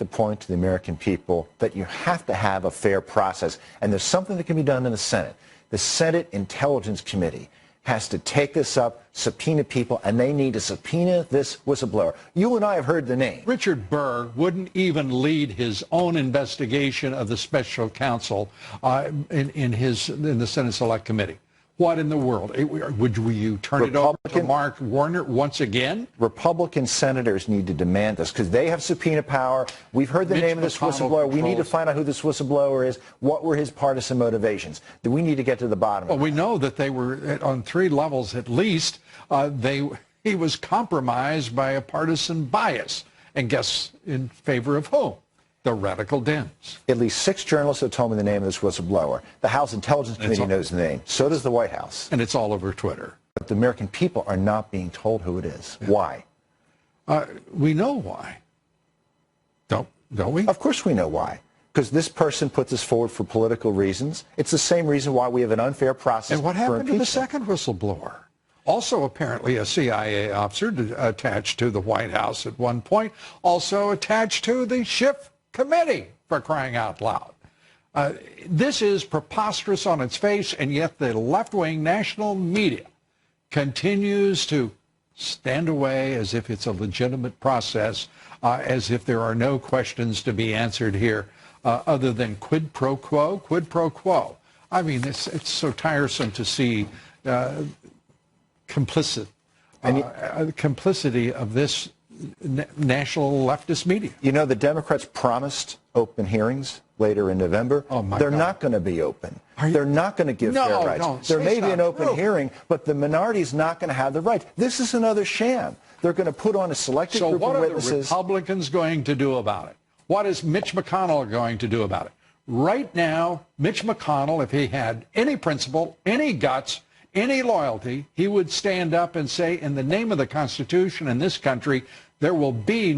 the point to the American people that you have to have a fair process, and there's something that can be done in the Senate. The Senate Intelligence Committee has to take this up, subpoena people, and they need to subpoena this whistleblower. You and I have heard the name. Richard Burr wouldn't even lead his own investigation of the special counsel in the Senate Select Committee. What in the world? Would you turn it over to Mark Warner once again? Republican senators need to demand this because they have subpoena power. We've heard the name of this whistleblower. We need to find out who this whistleblower is. What were his partisan motivations? We need to get to the bottom of it. Well, we know that they were on 3 levels at least. He was compromised by a partisan bias. And guess in favor of whom? The radical Dems. At least 6 journalists have told me the name of this whistleblower. The House Intelligence Committee knows the name. So does the White House. And it's all over Twitter. But the American people are not being told who it is. Yeah. Why? We know why. Don't we? Of course we know why. Because this person put this forward for political reasons. It's the same reason why we have an unfair process. And what happened to the second whistleblower? Also apparently a CIA officer attached to the White House at one point, also attached to the Schiff Committee, for crying out loud. This is preposterous on its face, and yet the left-wing national media continues to stand away as if it's a legitimate process, as if there are no questions to be answered here other than quid pro quo, quid pro quo. I mean, it's so tiresome to see complicity of this national leftist media. You know, the Democrats promised open hearings later in November. Oh my They're God. not going to be open. They're not going to give fair rights. There may be an open hearing, but the minority is not going to have the right. This is another sham. They're going to put on a selected group of witnesses. So what are the Republicans going to do about it? What is Mitch McConnell going to do about it? Right now, Mitch McConnell, if he had any principle, any guts, any loyalty, he would stand up and say, in the name of the Constitution in this country, there will be